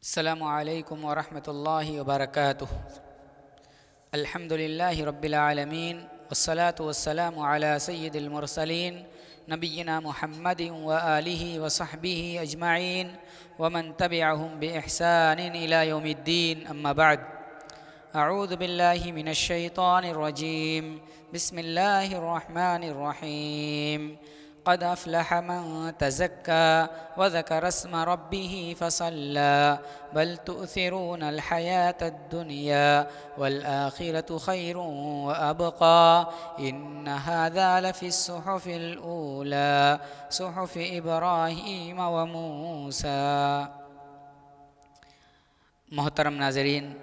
السلام علیکم ورحمۃ اللہ وبرکاتہ۔ الحمد للہ رب العالمین والصلاة والسلام علی سید المرسلین نبینا محمد وآلہ وصحبہ اجمعین ومن تبعہم بإحسان الی یوم الدین، اما بعد۔ اعوذ باللہ من الشیطان الرجیم، بسم اللہ الرحمن الرحیم۔ قد افلح من تزكى وذكر اسم ربه فصلى بل تؤثرون الحياة الدنيا والآخرة خير وأبقى إن هذا لفي الصحف الأولى صحف إبراهيم وموسى۔ محترم ناظرین،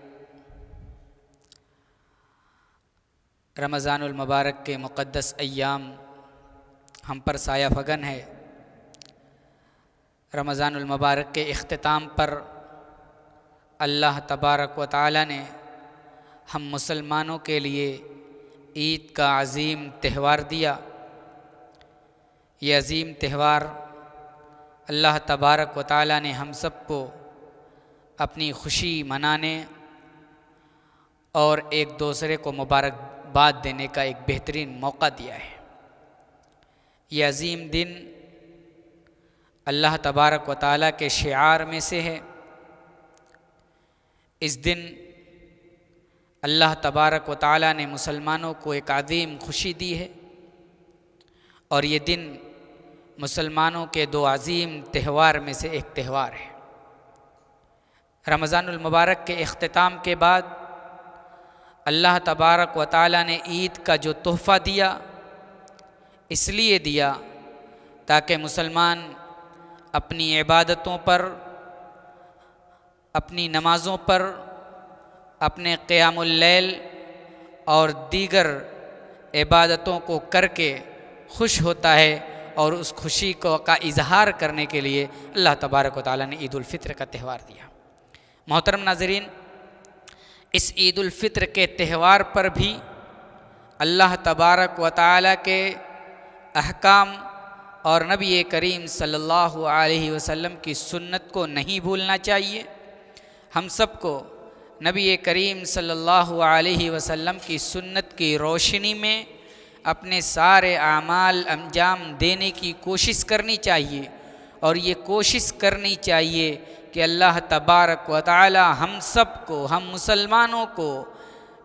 رمضان المبارک کے مقدس ایام ہم پر سایہ فگن ہے۔ رمضان المبارک کے اختتام پر اللہ تبارک و تعالی نے ہم مسلمانوں کے لیے عید کا عظیم تہوار دیا۔ یہ عظیم تہوار اللہ تبارک و تعالی نے ہم سب کو اپنی خوشی منانے اور ایک دوسرے کو مبارکباد دینے کا ایک بہترین موقع دیا ہے۔ یہ عظیم دن اللہ تبارک و تعالیٰ کے شعار میں سے ہے۔ اس دن اللہ تبارک و تعالیٰ نے مسلمانوں کو ایک عظیم خوشی دی ہے، اور یہ دن مسلمانوں کے دو عظیم تہوار میں سے ایک تہوار ہے۔ رمضان المبارک کے اختتام کے بعد اللہ تبارک و تعالیٰ نے عید کا جو تحفہ دیا، اس لیے دیا تاکہ مسلمان اپنی عبادتوں پر، اپنی نمازوں پر، اپنے قیام اللیل اور دیگر عبادتوں کو کر کے خوش ہوتا ہے، اور اس خوشی کا اظہار کرنے کے لیے اللہ تبارک و تعالیٰ نے عید الفطر کا تہوار دیا۔ محترم ناظرین، اس عید الفطر کے تہوار پر بھی اللہ تبارک و تعالیٰ کے احکام اور نبی کریم صلی اللہ علیہ وسلم کی سنت کو نہیں بھولنا چاہیے۔ ہم سب کو نبی کریم صلی اللہ علیہ وسلم کی سنت کی روشنی میں اپنے سارے اعمال انجام دینے کی کوشش کرنی چاہیے، اور یہ کوشش کرنی چاہیے کہ اللہ تبارک و تعالی ہم سب کو، ہم مسلمانوں کو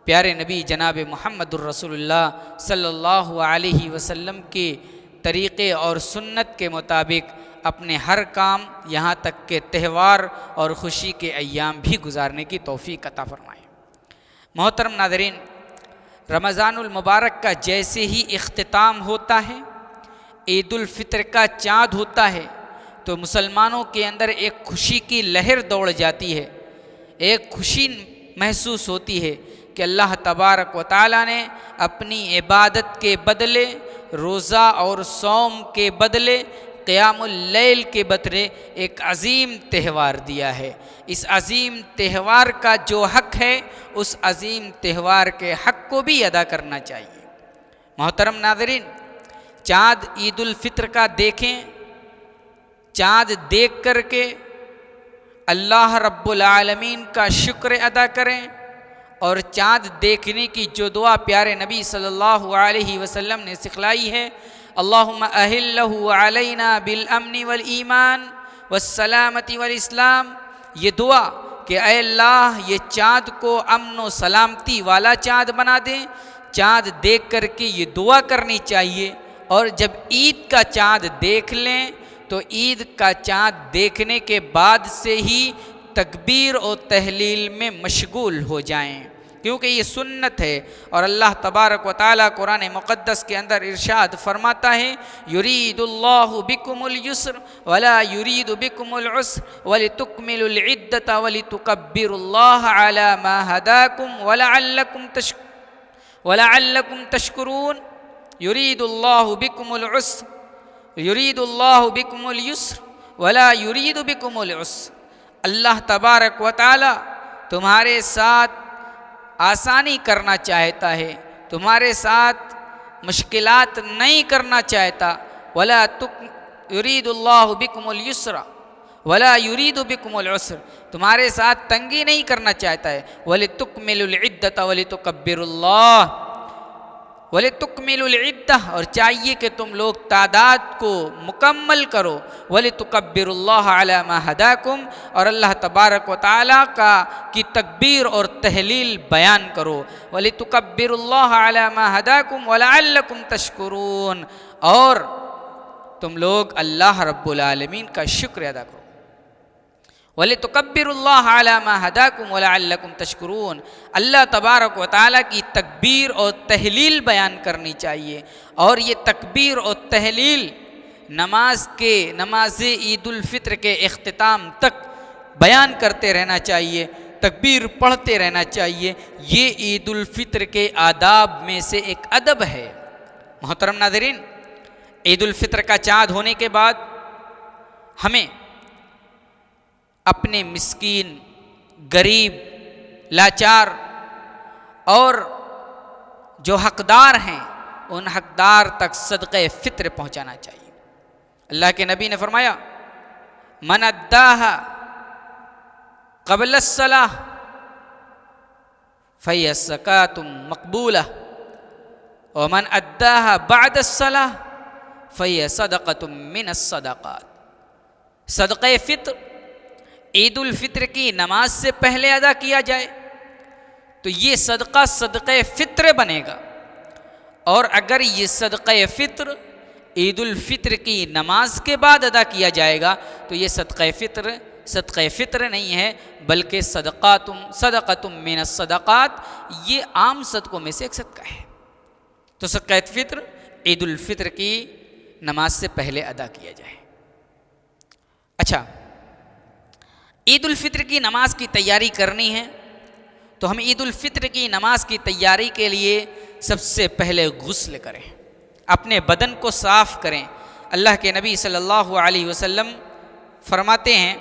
پیارے نبی جناب محمد الرسول اللہ صلی اللہ علیہ وسلم کے طریقے اور سنت کے مطابق اپنے ہر کام، یہاں تک کہ تہوار اور خوشی کے ایام بھی گزارنے کی توفیق عطا فرمائے۔ محترم ناظرین، رمضان المبارک کا جیسے ہی اختتام ہوتا ہے، عید الفطر کا چاند ہوتا ہے، تو مسلمانوں کے اندر ایک خوشی کی لہر دوڑ جاتی ہے، ایک خوشی محسوس ہوتی ہے کہ اللہ تبارک و تعالیٰ نے اپنی عبادت کے بدلے، روزہ اور صوم کے بدلے، قیام اللیل کے بدلے ایک عظیم تہوار دیا ہے۔ اس عظیم تہوار کا جو حق ہے، اس عظیم تہوار کے حق کو بھی ادا کرنا چاہیے۔ محترم ناظرین، چاند عید الفطر کا دیکھیں، چاند دیکھ کر کے اللہ رب العالمین کا شکر ادا کریں، اور چاند دیکھنے کی جو دعا پیارے نبی صلی اللہ علیہ وسلم نے سکھلائی ہے، اللہم اہلہ علینا بالامن والایمان والسلامت والاسلام، یہ دعا کہ اے اللہ یہ چاند کو امن و سلامتی والا چاند بنا دیں، چاند دیکھ کر کے یہ دعا کرنی چاہیے۔ اور جب عید کا چاند دیکھ لیں تو عید کا چاند دیکھنے کے بعد سے ہی تکبیر و تحلیل میں مشغول ہو جائیں، کیونکہ یہ سنت ہے۔ اور اللہ تبارک و تعالیٰ قرآن مقدس کے اندر ارشاد فرماتا ہے، یرید اللہ بکم الیسر ولا یرید بکم العسر ولتکملوا العدۃ ولتکبروا اللہ علی ما ہداکم ولعلکم تشکرون۔ یرید اللہ بکم العسر، یرید اللہ بکم الیسر ولا یرید بکم العسر۔ اللہ تبارک و تعالی تمہارے ساتھ آسانی کرنا چاہتا ہے، تمہارے ساتھ مشکلات نہیں کرنا چاہتا۔ یرید اللہ بکم الیسر ولا یرید بکم العسر، تمہارے ساتھ تنگی نہیں کرنا چاہتا ہے، ولتکملوا العدۃ ولتکبروا اللہ، وَلِتُكْمِلُوا الْعِدَّةَ، اور چاہیے کہ تم لوگ تعداد کو مکمل کرو، وَلِتُكَبِّرُوا اللَّهَ عَلَى مَا هَدَاكُمْ، اور اللہ تبارک و تعالیٰ کی تکبیر اور تحلیل بیان کرو، وَلِتُكَبِّرُوا اللَّهَ عَلَى مَا هَدَاكُمْ وَلَعَلَّكُمْ تَشْكُرُونَ، اور تم لوگ اللہ رب العالمین کا شکر ادا کرو، وَلِتُكَبِّرُوا اللَّهَ عَلَى مَا هَدَاكُمْ وَلَعَلَّكُمْ تَشْكُرُونَ، اللہ تبارک و تعالیٰ کی تکبیر اور تحلیل بیان کرنی چاہیے، اور یہ تکبیر اور تحلیل نماز عید الفطر کے اختتام تک بیان کرتے رہنا چاہیے، تکبیر پڑھتے رہنا چاہیے، یہ عید الفطر کے آداب میں سے ایک ادب ہے۔ محترم ناظرین، عید الفطر کا چاند ہونے کے بعد ہمیں اپنے مسکین، غریب، لاچار اور جو حقدار ہیں ان حقدار تک صدقہ فطر پہنچانا چاہیے۔ اللہ کے نبی نے فرمایا من اداها قبل الصلاة فهي زکاۃ مقبولہ ومن اداها بعد الصلاة فهي صدقۃ من الصدقات، صدقہ فطر عید الفطر کی نماز سے پہلے ادا کیا جائے تو یہ صدقہ صدقہ فطر بنے گا، اور اگر یہ صدقہ فطر عید الفطر کی نماز کے بعد ادا کیا جائے گا تو یہ صدقہ فطر نہیں ہے بلکہ صدقۃ من الصدقات، یہ عام صدقوں میں سے ایک صدقہ ہے۔ تو صدقہ فطر عید الفطر کی نماز سے پہلے ادا کیا جائے۔ اچھا، عید الفطر کی نماز کی تیاری کرنی ہے تو ہم عید الفطر کی نماز کی تیاری کے لیے سب سے پہلے غسل کریں، اپنے بدن کو صاف کریں۔ اللہ کے نبی صلی اللہ علیہ وسلم فرماتے ہیں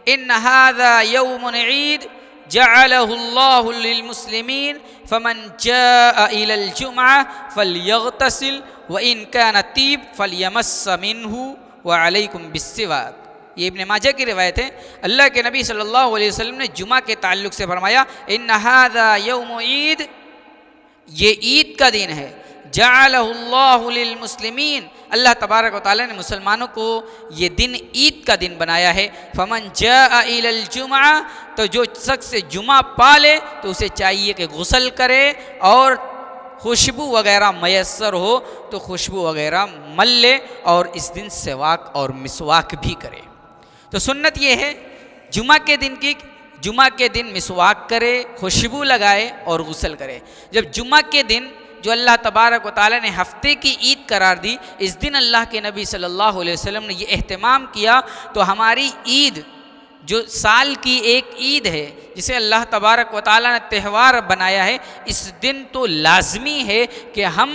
ان هذا یوم عید جعلہ اللہ للمسلمین فمن جاء الى الجمعہ فلیغتسل وان کان طیب فلیمس منہ وعلیکم بالسواک، یہ ابن ماجہ کی روایت ہے۔ اللہ کے نبی صلی اللہ علیہ وسلم نے جمعہ کے تعلق سے فرمایا ان ھذا یوم عید، یہ عید کا دن ہے، جعلہ اللہ للمسلمین، اللہ تبارک و تعالیٰ نے مسلمانوں کو یہ دن عید کا دن بنایا ہے۔ فمن جاء الی الجمعہ، تو جو شخص جمعہ پالے تو اسے چاہیے کہ غسل کرے اور خوشبو وغیرہ میسر ہو تو خوشبو وغیرہ مل لے اور اس دن سواک اور مسواک بھی کرے۔ تو سنت یہ ہے جمعہ کے دن مسواک کرے، خوشبو لگائے اور غسل کرے۔ جب جمعہ کے دن جو اللہ تبارک و تعالیٰ نے ہفتے کی عید قرار دی، اس دن اللہ کے نبی صلی اللہ علیہ وسلم نے یہ اہتمام کیا تو ہماری عید جو سال کی ایک عید ہے جسے اللہ تبارک و تعالیٰ نے تہوار بنایا ہے، اس دن تو لازمی ہے کہ ہم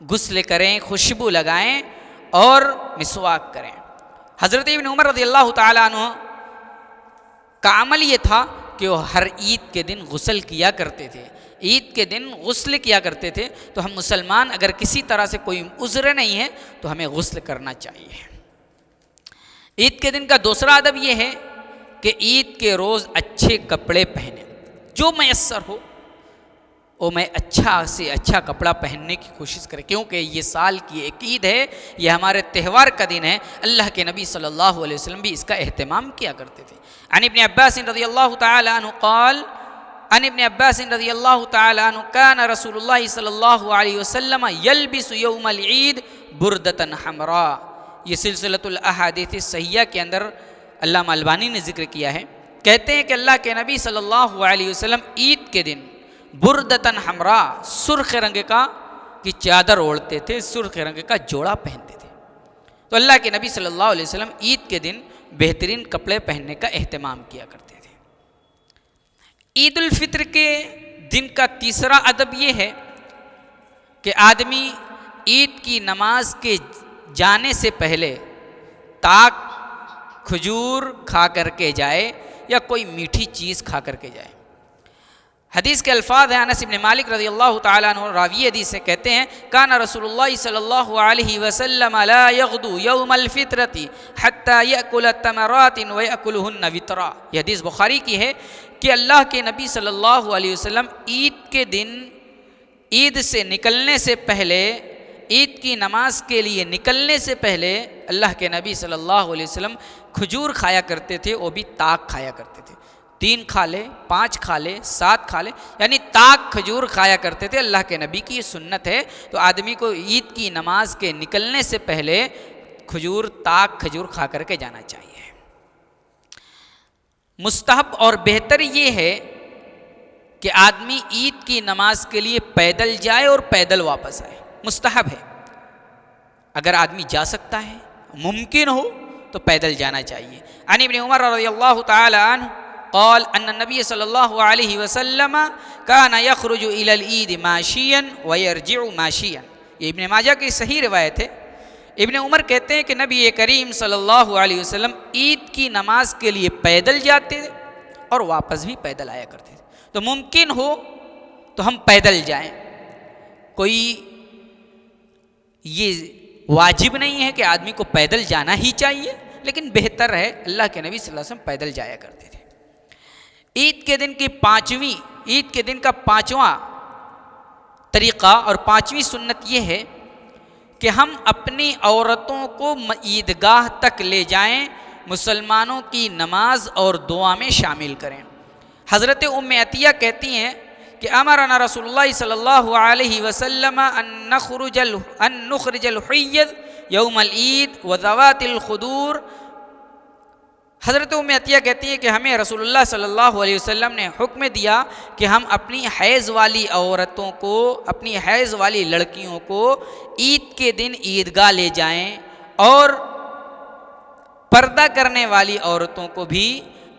غسل کریں، خوشبو لگائیں اور مسواک کریں۔ حضرت ابن عمر رضی اللہ تعالیٰ عنہ کا عمل یہ تھا کہ وہ ہر عید کے دن غسل کیا کرتے تھے، عید کے دن غسل کیا کرتے تھے۔ تو ہم مسلمان اگر کسی طرح سے کوئی عذر نہیں ہے تو ہمیں غسل کرنا چاہیے۔ عید کے دن کا دوسرا ادب یہ ہے کہ عید کے روز اچھے کپڑے پہنیں، جو میسر ہو وہ میں اچھا سے اچھا کپڑا پہننے کی کوشش کریں، کیونکہ یہ سال کی ایک عید ہے، یہ ہمارے تہوار کا دن ہے۔ اللہ کے نبی صلی اللہ علیہ وسلم بھی اس کا اہتمام کیا کرتے تھے۔ عن ابن عباس رضی اللہ تعالی عنہ قال عن ابن عباس رضی اللہ تعالی عنہ کان رسول اللہ صلی اللہ علیہ وسلم یلبس یوم العید بردۃ حمراء، یہ سلسلۃ الاحادیث الصحیحہ کے اندر علامہ البانی نے ذکر کیا ہے، کہتے ہیں کہ اللہ کے نبی صلی اللہ علیہ وسلم عید کے دن بردۃ حمراء، سرخ رنگ کی چادر اوڑھتے تھے، سرخ رنگ کا جوڑا پہنتے تھے۔ تو اللہ کے نبی صلی اللہ علیہ وسلم عید کے دن بہترین کپڑے پہننے کا اہتمام کیا کرتے تھے۔ عید الفطر کے دن کا تیسرا ادب یہ ہے کہ آدمی عید کی نماز کے جانے سے پہلے تاک، کھجور کھا کر کے جائے یا کوئی میٹھی چیز کھا کر کے جائے۔ حدیث کے الفاظ ہیں، انس بن مالک رضی اللہ تعالیٰ عنہ راوی حدیث سے کہتے ہیں کان رسول اللہ صلی اللہ علیہ وسلم لا یغدو یوم الفطرۃ حتی یأکل تمرات ویأکلہن وطرا۔ یہ حدیث بخاری کی ہے کہ اللہ کے نبی صلی اللہ علیہ وسلم عید کے دن، عید سے نکلنے سے پہلے، عید کی نماز کے لیے نکلنے سے پہلے اللہ کے نبی صلی اللہ علیہ وسلم کھجور کھایا کرتے تھے، وہ بھی تاک کھایا کرتے تھے۔ 3 کھا لے، 5 کھا لے، 7 کھا لے، یعنی تاک کھجور کھایا کرتے تھے۔ اللہ کے نبی کی یہ سنت ہے، تو آدمی کو عید کی نماز کے نکلنے سے پہلے کھجور، تاک کھجور کھا کر کے جانا چاہیے۔ مستحب اور بہتر یہ ہے کہ آدمی عید کی نماز کے لیے پیدل جائے اور پیدل واپس آئے، مستحب ہے۔ اگر آدمی جا سکتا ہے، ممکن ہو تو پیدل جانا چاہیے۔ عن ابن عمر رضی اللہ تعالی عنہ قال ان النبي صلی اللہ علیہ وسلم كان يخرج الى العید ماشیا ويرجع ماشیا۔ یہ ابن ماجہ کی صحیح روایت ہے۔ ابن عمر کہتے ہیں کہ نبی کریم صلی اللہ علیہ وسلم عید کی نماز کے لیے پیدل جاتے تھے اور واپس بھی پیدل آیا کرتے تھے۔ تو ممکن ہو تو ہم پیدل جائیں، کوئی یہ واجب نہیں ہے کہ آدمی کو پیدل جانا ہی چاہیے، لیکن بہتر ہے، اللہ کے نبی صلی اللہ علیہ وسلم پیدل جایا کرتے تھے۔ عید کے دن کی عید کے دن کا 5واں طریقہ اور 5ویں سنت یہ ہے کہ ہم اپنی عورتوں کو عیدگاہ تک لے جائیں، مسلمانوں کی نماز اور دعا میں شامل کریں۔ حضرت ام عطیہ کہتی ہیں کہ امرنا رسول اللہ صلی اللہ علیہ وسلم ان نخرج الحید یوم العید وذوات الخدور۔ حضرت ام عطیہ کہتی ہے کہ ہمیں رسول اللہ صلی اللہ علیہ وسلم نے حکم دیا کہ ہم اپنی حیض والی عورتوں کو، اپنی حیض والی لڑکیوں کو عید کے دن عیدگاہ لے جائیں، اور پردہ کرنے والی عورتوں کو بھی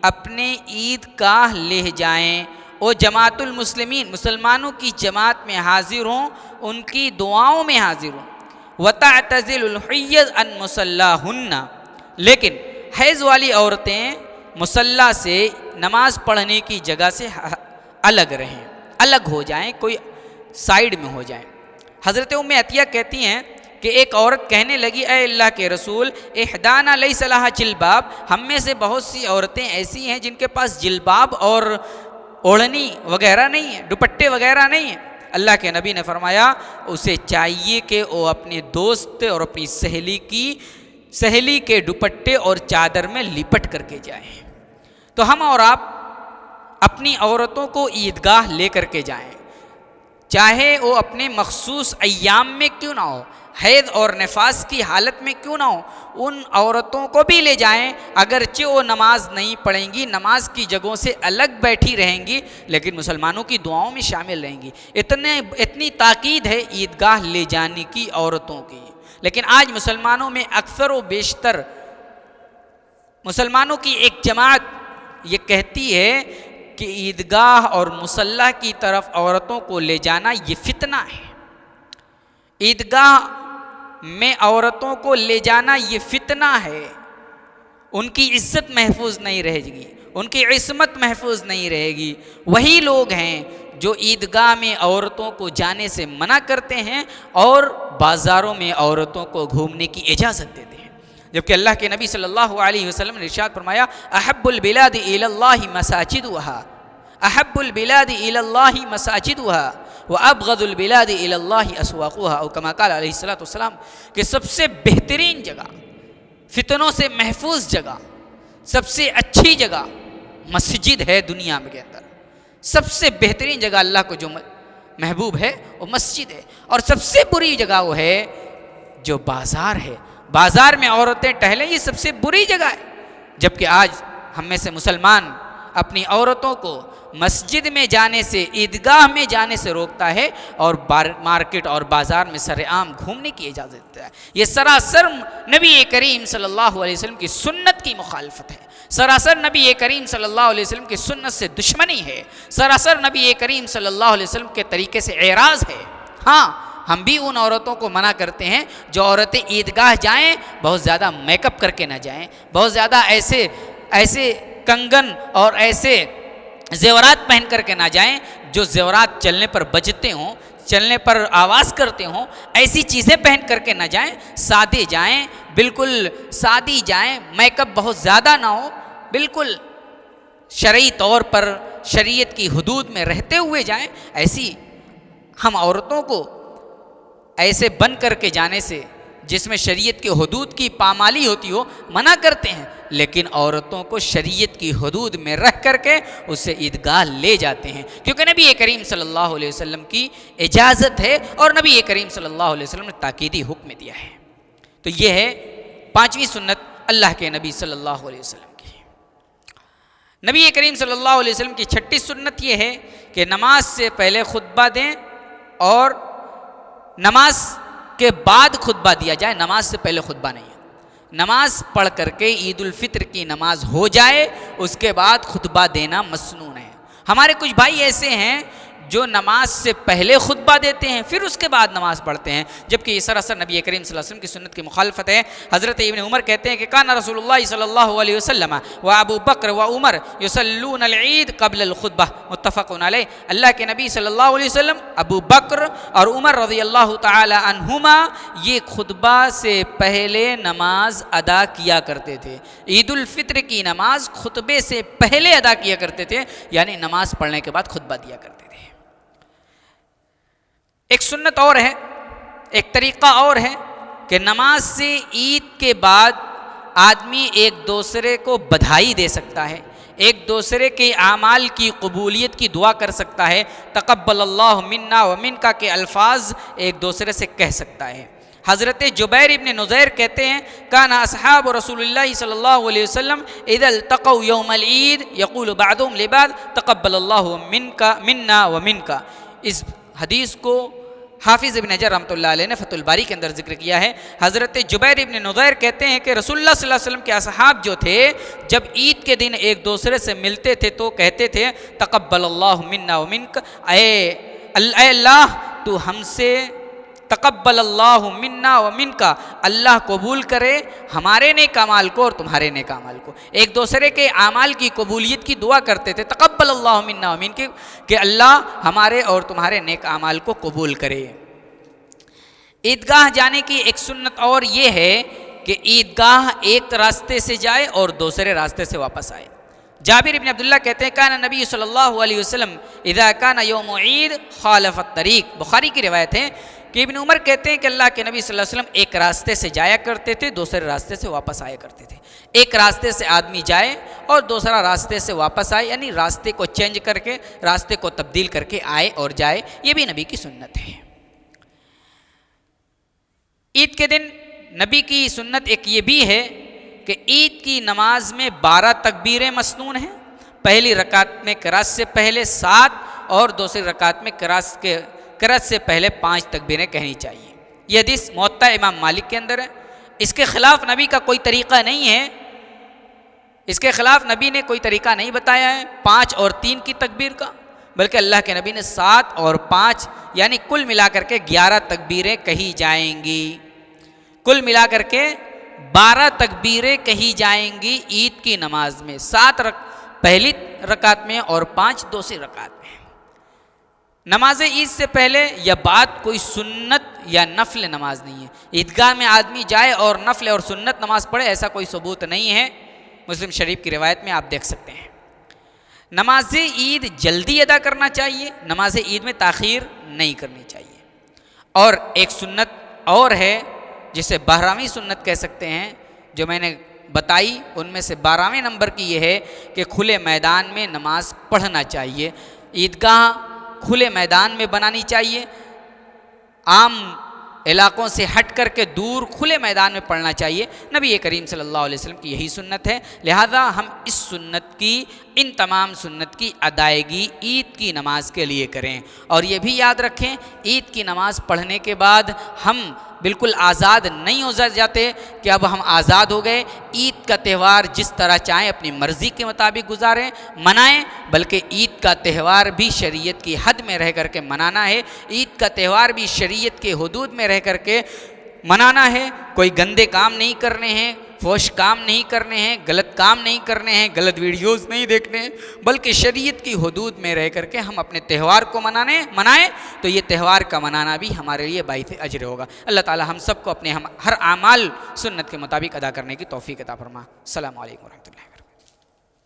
اپنے عید گاہ لے جائیں، وہ جماعت المسلمین، مسلمانوں کی جماعت میں حاضر ہوں، ان کی دعاؤں میں حاضر ہوں۔ وَتَعْتَزِلُ الْحِيَّضَ عَنْ مُصَلَّاهُنَّ، لیکن حیض والی عورتیں مصلی سے، نماز پڑھنے کی جگہ سے الگ رہیں، الگ ہو جائیں، کوئی سائیڈ میں ہو جائیں۔ حضرت ام عطیہ کہتی ہیں کہ ایک عورت کہنے لگی اے اللہ کے رسول احدانا لیس لہا جلباب، ہم میں سے بہت سی عورتیں ایسی ہیں جن کے پاس جلباب اور اوڑھنی وغیرہ نہیں ہے، دوپٹے وغیرہ نہیں ہیں۔ اللہ کے نبی نے فرمایا اسے چاہیے کہ وہ اپنے دوست اور اپنی سہیلی کے دوپٹے اور چادر میں لپٹ کر کے جائیں۔ تو ہم اور آپ اپنی عورتوں کو عیدگاہ لے کر کے جائیں، چاہے وہ اپنے مخصوص ایام میں کیوں نہ ہو، حیض اور نفاس کی حالت میں کیوں نہ ہو، ان عورتوں کو بھی لے جائیں، اگرچہ وہ نماز نہیں پڑھیں گی، نماز کی جگہوں سے الگ بیٹھی رہیں گی، لیکن مسلمانوں کی دعاؤں میں شامل رہیں گی۔ اتنی تاکید ہے عیدگاہ لے جانے کی عورتوں کی۔ لیکن آج مسلمانوں میں اکثر و بیشتر مسلمانوں کی ایک جماعت یہ کہتی ہے کہ عیدگاہ اور مصلی کی طرف عورتوں کو لے جانا یہ فتنہ ہے، عیدگاہ میں عورتوں کو لے جانا یہ فتنہ ہے، ان کی عزت محفوظ نہیں رہے گی، ان کی عصمت محفوظ نہیں رہے گی۔ وہی لوگ ہیں جو عیدگاہ میں عورتوں کو جانے سے منع کرتے ہیں اور بازاروں میں عورتوں کو گھومنے کی اجازت دیتے ہیں، جبکہ اللہ کے نبی صلی اللہ علیہ وسلم نے ارشاد فرمایا احب البلاد الی اللہ مساجدها، احب البلاد الی اللہ مساجدها وابغض البلاد الی اللہ اسواقها، او کما قال علیہ الصلوۃ والسلام کہ سب سے بہترین جگہ، فتنوں سے محفوظ جگہ، سب سے اچھی جگہ مسجد ہے دنیا کے اندر۔ سب سے بہترین جگہ اللہ کو جو محبوب ہے وہ مسجد ہے، اور سب سے بری جگہ وہ ہے جو بازار ہے، بازار میں عورتیں ٹہلیں، یہ سب سے بری جگہ ہے۔ جبکہ آج ہم میں سے مسلمان اپنی عورتوں کو مسجد میں جانے سے، عیدگاہ میں جانے سے روکتا ہے اور مارکیٹ اور بازار میں سر عام گھومنے کی اجازت دیتا ہے۔ یہ سراسر نبی کریم صلی اللہ علیہ وسلم کی سنت کی مخالفت ہے، سراسر نبی کریم صلی اللہ علیہ وسلم کی سنت سے دشمنی ہے، سراسر نبی کریم صلی اللہ علیہ وسلم کے طریقے سے اعراض ہے۔ ہاں، ہم بھی ان عورتوں کو منع کرتے ہیں جو عورتیں عیدگاہ جائیں بہت زیادہ میک اپ کر کے نہ جائیں، بہت زیادہ ایسے کنگن اور ایسے زیورات پہن کر کے نہ جائیں جو زیورات چلنے پر بجتے ہوں، چلنے پر آواز کرتے ہوں، ایسی چیزیں پہن کر کے نہ جائیں، سادے جائیں، بالکل سادی جائیں، میک اپ بہت زیادہ نہ ہو، بالکل شرعی طور پر شریعت کی حدود میں رہتے ہوئے جائیں۔ ایسی ہم عورتوں کو ایسے بن کر کے جانے سے جس میں شریعت کی حدود کی پامالی ہوتی ہو منع کرتے ہیں، لیکن عورتوں کو شریعت کی حدود میں رہ کر کے اسے عیدگاہ لے جاتے ہیں، کیونکہ نبی کریم صلی اللہ علیہ وسلم کی اجازت ہے اور نبی کریم صلی اللہ علیہ وسلم نے تاکیدی حکم دیا ہے۔ تو یہ ہے 5ویں سنت اللہ کے نبی صلی اللہ علیہ وسلم کی۔ نبی کریم صلی اللہ علیہ وسلم کی 6ٹھی سنت یہ ہے کہ نماز سے پہلے خطبہ دیں اور نماز کے بعد خطبہ دیا جائے، نماز سے پہلے خطبہ نہیں ہے۔ نماز پڑھ کر کے عید الفطر کی نماز ہو جائے اس کے بعد خطبہ دینا مسنون ہے۔ ہمارے کچھ بھائی ایسے ہیں جو نماز سے پہلے خطبہ دیتے ہیں پھر اس کے بعد نماز پڑھتے ہیں، جبکہ یہ سراسر نبی کریم صلی اللہ علیہ وسلم کی سنت کی مخالفت ہے۔ حضرت ابن عمر کہتے ہیں کہ کان رسول اللہ صلی اللہ علیہ وسلم و ابو بکر و عمر یصلون العید قبل الخطبہ، متفق علیہ۔ اللہ کے نبی صلی اللہ علیہ وسلم، ابو بکر اور عمر رضی اللہ تعالی عنہما یہ خطبہ سے پہلے نماز ادا کیا کرتے تھے۔ عید الفطر کی نماز خطبے سے پہلے ادا کیا کرتے تھے، یعنی نماز پڑھنے کے بعد خطبہ دیا کرتے تھے۔ ایک سنت اور ہے، ایک طریقہ اور ہے کہ نماز سے عید کے بعد آدمی ایک دوسرے کو بدھائی دے سکتا ہے، ایک دوسرے کے اعمال کی قبولیت کی دعا کر سکتا ہے، تقبل اللہ منا و منکا کے الفاظ ایک دوسرے سے کہہ سکتا ہے۔ حضرت جبیر ابن نذیر کہتے ہیں کان اصحاب رسول اللہ صلی اللہ علیہ وسلم اذا التقوا یوم العید یقول بعضهم لبعض تقبل اللہ منا و منکا۔ اس حدیث کو حافظ ابن حجر رحمۃ اللہ علیہ نے فتح الباری کے اندر ذکر کیا ہے۔ حضرت جبیر ابن نذیر کہتے ہیں کہ رسول اللہ صلی اللہ علیہ وسلم کے اصحاب جو تھے جب عید کے دن ایک دوسرے سے ملتے تھے تو کہتے تھے تقبل اللہ منا و منک، اے اللہ تو ہم سے تقبل اللہ منا و منکا، اللہ قبول کرے ہمارے نیک اعمال کو اور تمہارے نیک اعمال کو۔ ایک دوسرے کے اعمال کی قبولیت کی دعا کرتے تھے، تقبل اللہ منا و منک، کہ اللہ ہمارے اور تمہارے نیک اعمال کو قبول کرے۔ عیدگاہ جانے کی ایک سنت اور یہ ہے کہ عیدگاہ ایک راستے سے جائے اور دوسرے راستے سے واپس آئے۔ جابر بن عبداللہ کہتے ہیں کان نبی صلی اللہ علیہ وسلم اذا کان یوم عید خالف الطریق، بخاری کی روایت ہے کہ ابن عمر کہتے ہیں کہ اللہ کے نبی صلی اللہ علیہ وسلم ایک راستے سے جایا کرتے تھے، دوسرے راستے سے واپس آیا کرتے تھے۔ ایک راستے سے آدمی جائے اور دوسرا راستے سے واپس آئے، یعنی راستے کو چینج کر کے، راستے کو تبدیل کر کے آئے اور جائے، یہ بھی نبی کی سنت ہے۔ عید کے دن نبی کی سنت ایک یہ بھی ہے کہ عید کی نماز میں 12 تکبیریں مسنون ہیں۔ پہلی رکعت میں قرات سے پہلے 7 اور دوسری رکعت میں قرات سے پہلے 5 تکبیریں کہنی چاہیے۔ یہ حدیث موطا امام مالک کے اندر ہے۔ اس کے خلاف نبی کا کوئی طریقہ نہیں ہے، اس کے خلاف نبی نے کوئی طریقہ نہیں بتایا ہے 5 اور 3 کی تکبیر کا، بلکہ اللہ کے نبی نے 7 اور 5 یعنی کل ملا کر کے 11 تکبیریں کہی جائیں گی، کل ملا کر کے 12 تکبیریں کہی جائیں گی عید کی نماز میں، 7 پہلی رکعت میں اور 5 دوسری رکعت میں۔ نماز عید سے پہلے یا بعد کوئی سنت یا نفل نماز نہیں ہے۔ عیدگاہ میں آدمی جائے اور نفل اور سنت نماز پڑھے، ایسا کوئی ثبوت نہیں ہے۔ مسلم شریف کی روایت میں آپ دیکھ سکتے ہیں۔ نماز عید جلدی ادا کرنا چاہیے، نماز عید میں تاخیر نہیں کرنی چاہیے۔ اور ایک سنت اور ہے جسے 12ویں سنت کہہ سکتے ہیں، جو میں نے بتائی ان میں سے 12ویں نمبر کی یہ ہے کہ کھلے میدان میں نماز پڑھنا چاہیے۔ عیدگاہ کھلے میدان میں بنانی چاہیے، عام علاقوں سے ہٹ کر کے دور کھلے میدان میں پڑھنا چاہیے۔ نبی کریم صلی اللہ علیہ وسلم کی یہی سنت ہے، لہذا ہم اس سنت کی، ان تمام سنت کی ادائیگی عید کی نماز کے لیے کریں۔ اور یہ بھی یاد رکھیں عید کی نماز پڑھنے کے بعد ہم بالکل آزاد نہیں ہو جاتے کہ اب ہم آزاد ہو گئے، عید کا تہوار جس طرح چاہیں اپنی مرضی کے مطابق گزاریں، منائیں، بلکہ عید کا تہوار بھی شریعت کی حد میں رہ کر کے منانا ہے، عید کا تہوار بھی شریعت کے حدود میں رہ کر کے منانا ہے۔ کوئی گندے کام نہیں کرنے ہیں، فحش کام نہیں کرنے ہیں، غلط کام نہیں کرنے ہیں، غلط ویڈیوز نہیں دیکھنے ہیں، بلکہ شریعت کی حدود میں رہ کر کے ہم اپنے تہوار کو منائیں تو یہ تہوار کا منانا بھی ہمارے لیے باعث اجر ہوگا۔ اللہ تعالی ہم سب کو اپنے ہر اعمال سنت کے مطابق ادا کرنے کی توفیق عطا فرما۔ السلام علیکم ورحمۃ اللہ۔